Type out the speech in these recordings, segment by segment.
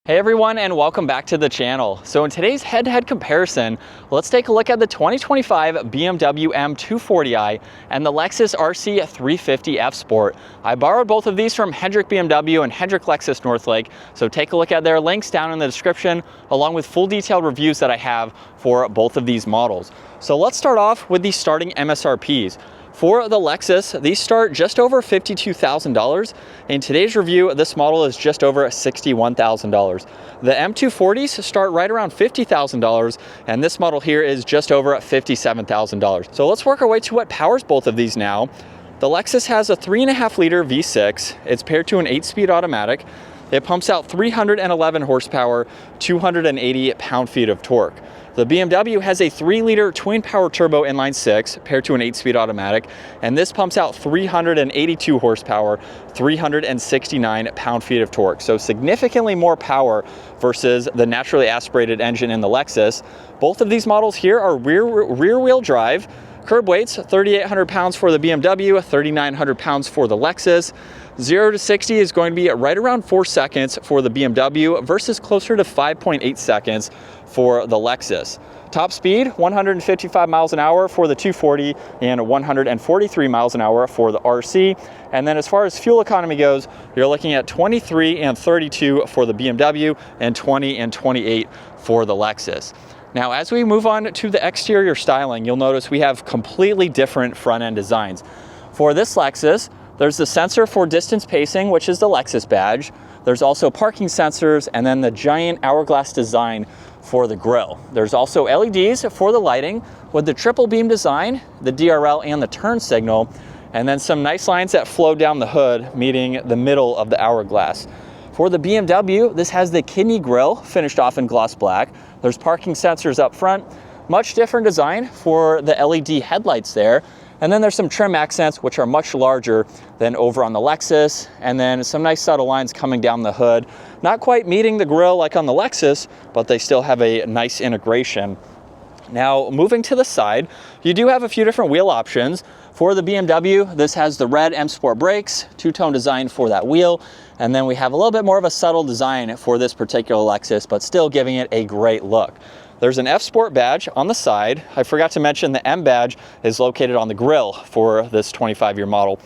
Hey everyone, and welcome back to the channel. So in today's head-to-head comparison, let's take a look at the 2025 BMW M240i and the Lexus RC350 F Sport. I borrowed both of these from Hendrick BMW and Hendrick Lexus Northlake, so take a look at their links down in the description, along with full detailed reviews that I have for both of these models. So let's start off with the starting MSRPs. For the Lexus, these start just over $52,000. In today's review, this model is just over $61,000. The M240s start right around $50,000, and this model here is just over $57,000. So let's work our way to what powers both of these now. The Lexus has a 3.5-liter V6. It's paired to an 8-speed automatic. It pumps out 311 horsepower, 280 pound-feet of torque. The BMW has a 3-liter twin-power turbo inline-6 paired to an 8-speed automatic, and this pumps out 382 horsepower, 369 pound-feet of torque. So significantly more power versus the naturally aspirated engine in the Lexus. Both of these models here are rear-wheel drive. Curb weights, 3,800 pounds for the BMW, 3,900 pounds for the Lexus. 0 to 60 is going to be right around 4 seconds for the BMW versus closer to 5.8 seconds for the Lexus. Top speed, 155 miles an hour for the 240 and 143 miles an hour for the RC. And then as far as fuel economy goes, you're looking at 23 and 32 for the BMW and 20 and 28 for the Lexus. Now, as we move on to the exterior styling, you'll notice we have completely different front end designs. For this Lexus, there's the sensor for distance pacing, which is the Lexus badge. There's also parking sensors and then the giant hourglass design for the grille. There's also LEDs for the lighting with the triple beam design, the DRL and the turn signal, and then some nice lines that flow down the hood, meeting the middle of the hourglass. For the BMW, this has the kidney grille finished off in gloss black. There's parking sensors up front, much different design for the LED headlights there. And then there's some trim accents, which are much larger than over on the Lexus. And then some nice subtle lines coming down the hood. Not quite meeting the grille like on the Lexus, but they still have a nice integration. Now, moving to the side, you do have a few different wheel options. For the BMW, this has the red M Sport brakes, two-tone design for that wheel. And then we have a little bit more of a subtle design for this particular Lexus, but still giving it a great look. There's an F Sport badge on the side. I forgot to mention the M badge is located on the grille for this 25-year model.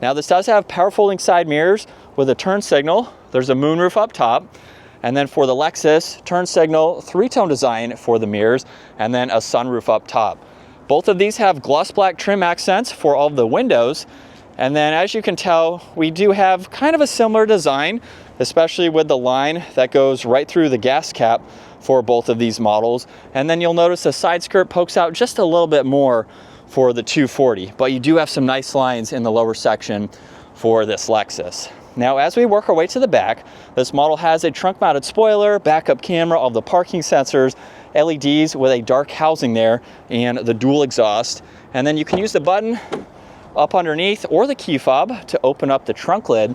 Now, this does have power folding side mirrors with a turn signal. There's a moonroof up top. And then for the Lexus, turn signal, 3-tone design for the mirrors, and then a sunroof up top. Both of these have gloss black trim accents for all of the windows. And then as you can tell, we do have kind of a similar design, especially with the line that goes right through the gas cap for both of these models. And then you'll notice the side skirt pokes out just a little bit more for the 240, but you do have some nice lines in the lower section for this Lexus. Now, as we work our way to the back, this model has a trunk mounted spoiler, backup camera, all the parking sensors, LEDs with a dark housing there, and the dual exhaust. And then you can use the button up underneath or the key fob to open up the trunk lid.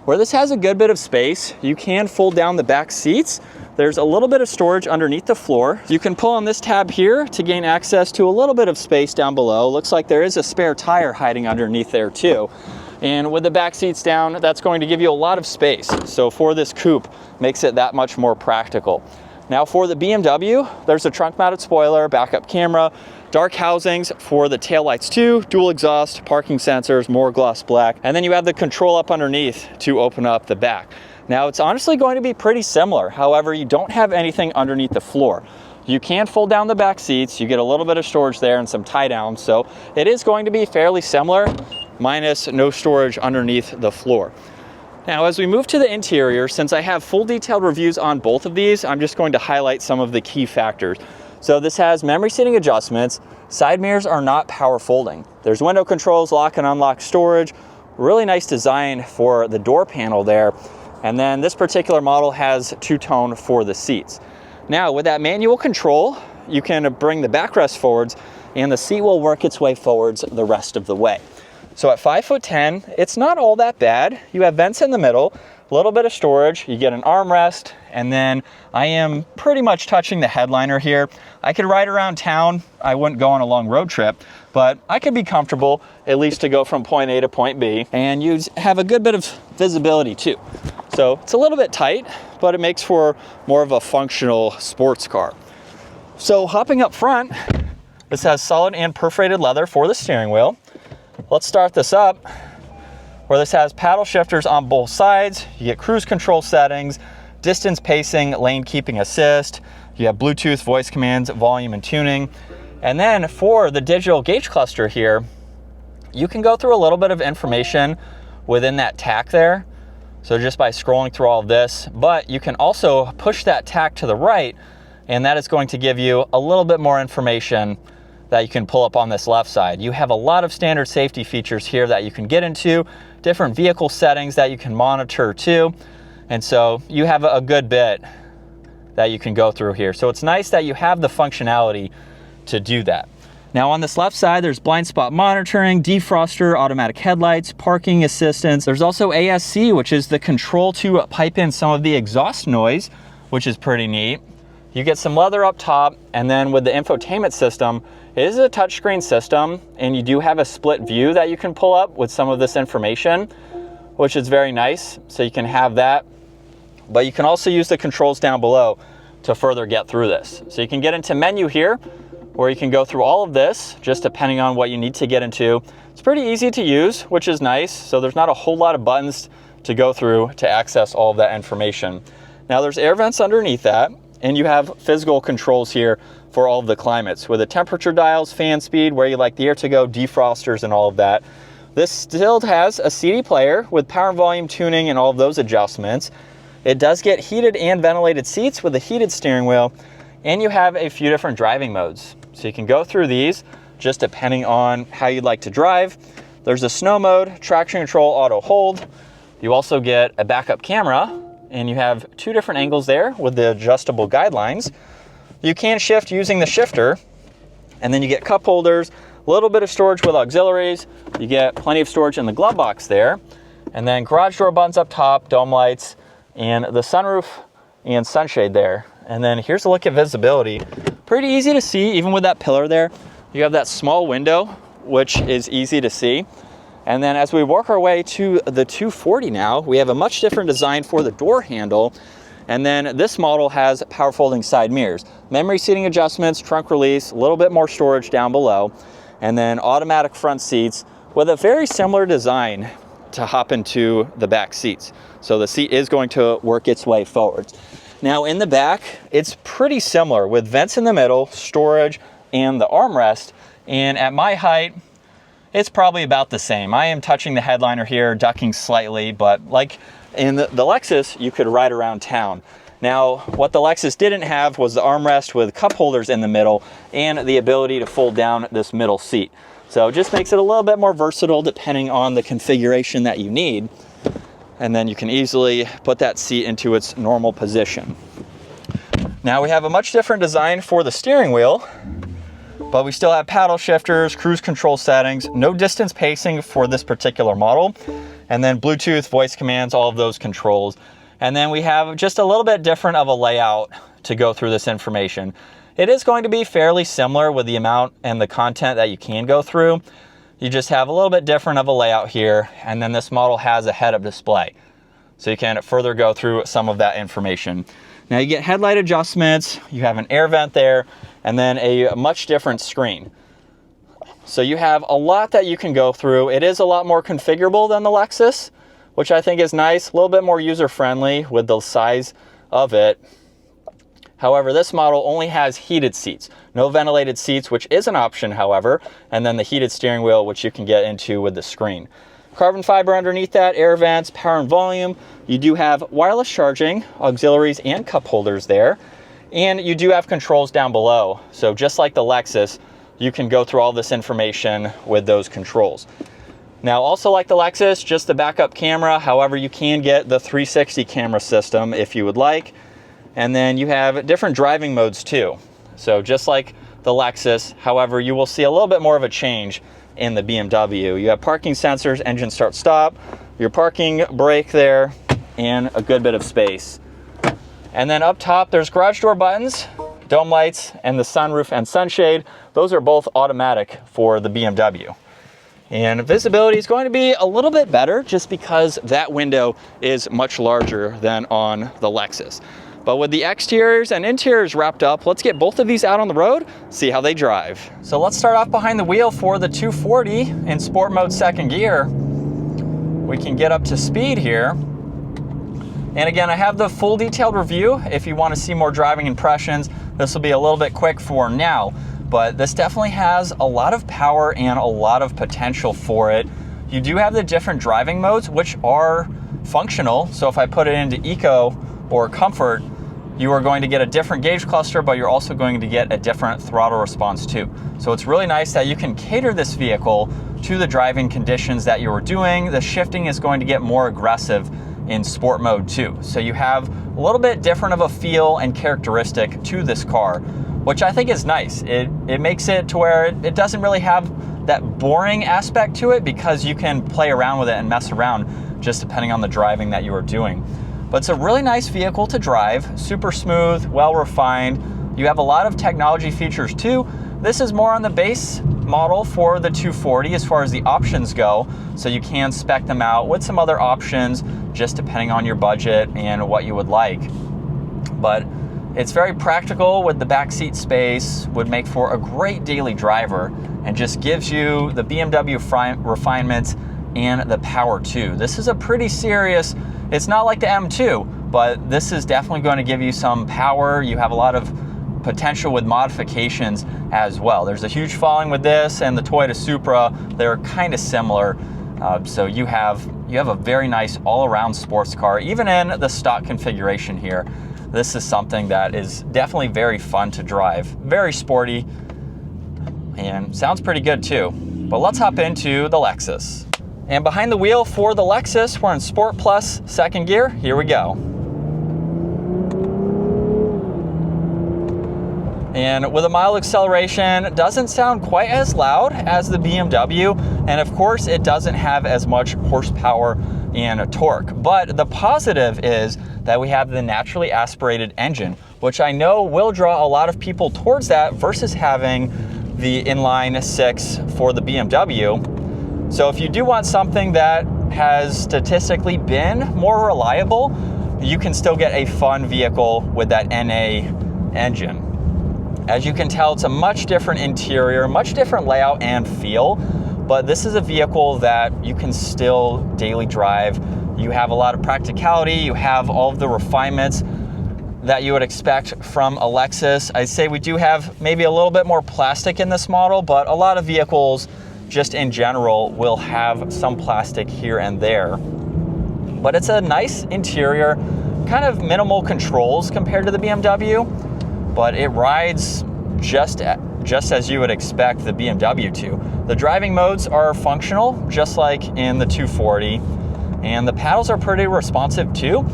Where this has a good bit of space, you can fold down the back seats. There's a little bit of storage underneath the floor. You can pull on this tab here to gain access to a little bit of space down below. Looks like there is a spare tire hiding underneath there too. And with the back seats down, that's going to give you a lot of space. So for this coupe, makes it that much more practical. Now for the BMW, there's a trunk mounted spoiler, backup camera, dark housings for the taillights too, dual exhaust, parking sensors, more gloss black, and then you have the control up underneath to open up the back. Now, it's honestly going to be pretty similar. However, you don't have anything underneath the floor. You can fold down the back seats. You get a little bit of storage there and some tie downs. So it is going to be fairly similar, minus no storage underneath the floor. Now, as we move to the interior, since I have full detailed reviews on both of these, I'm just going to highlight some of the key factors. So this has memory seating adjustments. Side mirrors are not power folding. There's window controls, lock and unlock storage. Really nice design for the door panel there. And then this particular model has two-tone for the seats. Now, with that manual control, you can bring the backrest forwards and the seat will work its way forwards the rest of the way. So at 5'10", it's not all that bad. You have vents in the middle, a little bit of storage, you get an armrest, and then I am pretty much touching the headliner here. I could ride around town. I wouldn't go on a long road trip, but I could be comfortable at least to go from point A to point B, and you have a good bit of visibility too. So it's a little bit tight, but it makes for more of a functional sports car. So hopping up front, this has solid and perforated leather for the steering wheel. Let's start this up, where this has paddle shifters on both sides. You get cruise control settings, distance pacing, lane keeping assist. You have Bluetooth, voice commands, volume and tuning. And then for the digital gauge cluster here, you can go through a little bit of information within that tack there. So just by scrolling through all of this, but you can also push that tack to the right, and that is going to give you a little bit more information that you can pull up on this left side. You have a lot of standard safety features here that you can get into, different vehicle settings that you can monitor too. And so you have a good bit that you can go through here. So it's nice that you have the functionality to do that. Now on this left side, there's blind spot monitoring, defroster, automatic headlights, parking assistance. There's also ASC, which is the control to pipe in some of the exhaust noise, which is pretty neat. You get some leather up top, and then with the infotainment system, it is a touchscreen system, and you do have a split view that you can pull up with some of this information, which is very nice. So you can have that, but you can also use the controls down below to further get through this. So you can get into menu here, where you can go through all of this, just depending on what you need to get into. It's pretty easy to use, which is nice. So there's not a whole lot of buttons to go through to access all of that information. Now there's air vents underneath that, and you have physical controls here for all of the climates with the temperature dials, fan speed, where you like the air to go, defrosters, and all of that. This still has a CD player with power and volume tuning and all of those adjustments. It does get heated and ventilated seats with a heated steering wheel, and you have a few different driving modes. So you can go through these just depending on how you'd like to drive. There's a snow mode, traction control, auto hold. You also get a backup camera, and you have two different angles there with the adjustable guidelines. You can shift using the shifter, and then you get cup holders, a little bit of storage with auxiliaries. You get plenty of storage in the glove box there, and then garage door buttons up top, dome lights, and the sunroof and sunshade there. And then here's a look at visibility. Pretty easy to see, even with that pillar there. You have that small window, which is easy to see. And then as we work our way to the 240 now, we have a much different design for the door handle. And then this model has power folding side mirrors, memory seating adjustments, trunk release, a little bit more storage down below, and then automatic front seats with a very similar design to hop into the back seats. So the seat is going to work its way forwards. Now in the back, it's pretty similar with vents in the middle, storage, and the armrest. And at my height, it's probably about the same. I am touching the headliner here, ducking slightly, but like in the Lexus, you could ride around town. Now, what the Lexus didn't have was the armrest with cup holders in the middle and the ability to fold down this middle seat. So it just makes it a little bit more versatile depending on the configuration that you need. And then you can easily put that seat into its normal position. Now we have a much different design for the steering wheel, but we still have paddle shifters, cruise control settings, no distance pacing for this particular model, and then Bluetooth, voice commands, all of those controls. And then we have just a little bit different of a layout to go through this information. It is going to be fairly similar with the amount and the content that you can go through. You just have a little bit different of a layout here, and then this model has a head-up display. So you can further go through some of that information. Now you get headlight adjustments, you have an air vent there, and then a much different screen. So you have a lot that you can go through. It is a lot more configurable than the Lexus, which I think is nice, a little bit more user-friendly with the size of it. However, this model only has heated seats, no ventilated seats, which is an option, however, and then the heated steering wheel, which you can get into with the screen. Carbon fiber underneath that, air vents, power and volume. You do have wireless charging, auxiliaries, and cup holders there. And you do have controls down below. So just like the Lexus, you can go through all this information with those controls. Now, also like the Lexus, just the backup camera. However, you can get the 360 camera system if you would like. And then you have different driving modes too. So just like the Lexus, however, you will see a little bit more of a change in the BMW. You have parking sensors, engine start stop, your parking brake there, and a good bit of space. And then up top, there's garage door buttons, dome lights, and the sunroof and sunshade. Those are both automatic for the BMW. And visibility is going to be a little bit better just because that window is much larger than on the Lexus. But with the exteriors and interiors wrapped up, let's get both of these out on the road, see how they drive. So let's start off behind the wheel for the 240 in sport mode 2nd gear. We can get up to speed here. And again, I have the full detailed review. If you want to see more driving impressions, this will be a little bit quick for now. But this definitely has a lot of power and a lot of potential for it. You do have the different driving modes, which are functional. So if I put it into eco or comfort, you are going to get a different gauge cluster, but you're also going to get a different throttle response too. So it's really nice that you can cater this vehicle to the driving conditions that you are doing. The shifting is going to get more aggressive in sport mode too. So you have a little bit different of a feel and characteristic to this car, which I think is nice. It makes it to where it doesn't really have that boring aspect to it because you can play around with it and mess around just depending on the driving that you are doing. But it's a really nice vehicle to drive, super smooth, well refined. You have a lot of technology features too. This is more on the base model for the 240 as far as the options go, so you can spec them out with some other options just depending on your budget and what you would like. But it's very practical with the back seat space, would make for a great daily driver, and just gives you the BMW refinement and the power too. This is a pretty serious, it's not like the M2, but this is definitely going to give you some power. You have a lot of potential with modifications as well. There's a huge following with this and the Toyota Supra. They're kind of similar. So you have a very nice all-around sports car, even in the stock configuration here. This is something that is definitely very fun to drive, very sporty, and sounds pretty good too. But let's hop into the Lexus. And behind the wheel for the Lexus, we're in Sport Plus 2nd gear. Here we go. And with a mild acceleration, it doesn't sound quite as loud as the BMW. And of course, it doesn't have as much horsepower and torque. But the positive is that we have the naturally aspirated engine, which I know will draw a lot of people towards that versus having the inline 6 for the BMW. So if you do want something that has statistically been more reliable, you can still get a fun vehicle with that NA engine. As you can tell, it's a much different interior, much different layout and feel, but this is a vehicle that you can still daily drive. You have a lot of practicality, you have all of the refinements that you would expect from a Lexus. I'd say we do have maybe a little bit more plastic in this model, but a lot of vehicles just in general will have some plastic here and there. But it's a nice interior, kind of minimal controls compared to the BMW, but it rides just as you would expect the BMW to. The driving modes are functional, just like in the 240, and the paddles are pretty responsive too.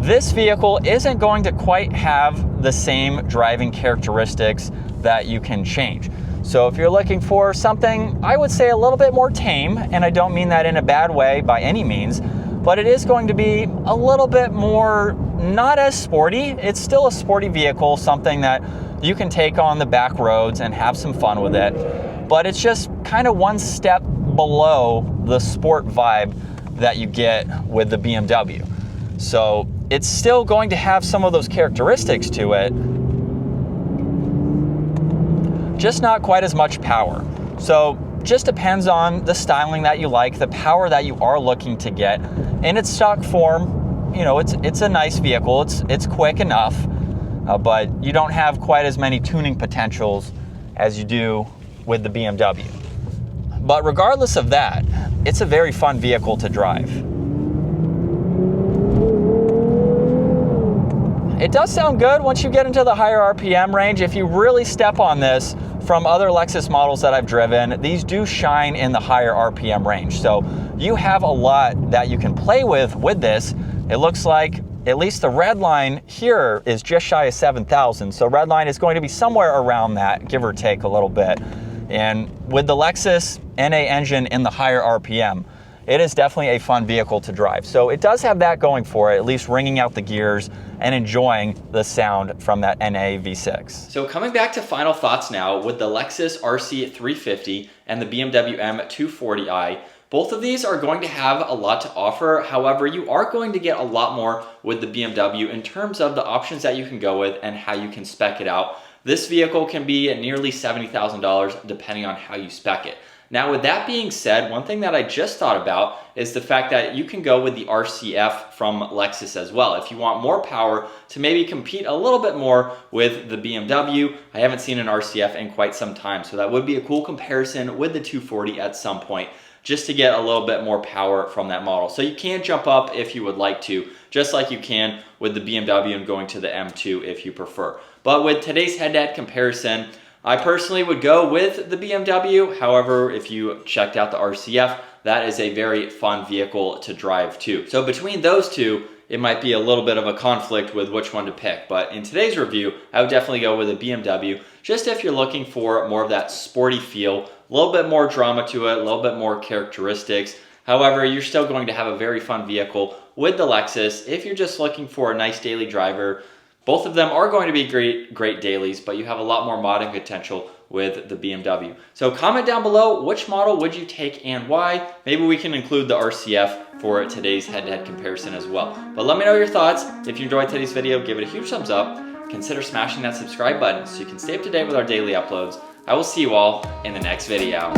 This vehicle isn't going to quite have the same driving characteristics that you can change. So if you're looking for something, I would say a little bit more tame, and I don't mean that in a bad way by any means, but it is going to be a little bit more, not as sporty. It's still a sporty vehicle, something that you can take on the back roads and have some fun with it. But it's just kind of one step below the sport vibe that you get with the BMW. So it's still going to have some of those characteristics to it, just not quite as much power. So just depends on the styling that you like, the power that you are looking to get. In its stock form, you know, it's a nice vehicle. It's quick enough, but you don't have quite as many tuning potentials as you do with the BMW. But regardless of that, it's a very fun vehicle to drive. It does sound good once you get into the higher RPM range. If you really step on this from other Lexus models that I've driven, these do shine in the higher RPM range. So you have a lot that you can play with this. It looks like at least the red line here is just shy of 7,000. So red line is going to be somewhere around that, give or take a little bit. And with the Lexus NA engine in the higher RPM, it is definitely a fun vehicle to drive. So it does have that going for it, at least ringing out the gears and enjoying the sound from that NA V6. So coming back to final thoughts now with the Lexus RC350 and the BMW M240i, both of these are going to have a lot to offer. However, you are going to get a lot more with the BMW in terms of the options that you can go with and how you can spec it out. This vehicle can be nearly $70,000 depending on how you spec it. Now, with that being said, one thing that I just thought about is the fact that you can go with the RCF from Lexus as well. If you want more power to maybe compete a little bit more with the BMW, I haven't seen an RCF in quite some time, so that would be a cool comparison with the 240 at some point, just to get a little bit more power from that model. So you can jump up if you would like to, just like you can with the BMW and going to the M2 if you prefer. But with today's head-to-head comparison, I personally would go with the BMW. However, if you checked out the RCF, that is a very fun vehicle to drive too. So between those two, it might be a little bit of a conflict with which one to pick. But in today's review, I would definitely go with a BMW, just if you're looking for more of that sporty feel, a little bit more drama to it, a little bit more characteristics. However, you're still going to have a very fun vehicle with the Lexus. If you're just looking for a nice daily driver, both of them are going to be great dailies, but you have a lot more modding potential with the BMW. So comment down below, which model would you take and why? Maybe we can include the RCF for today's head-to-head comparison as well. But let me know your thoughts. If you enjoyed today's video, give it a huge thumbs up. Consider smashing that subscribe button so you can stay up to date with our daily uploads. I will see you all in the next video.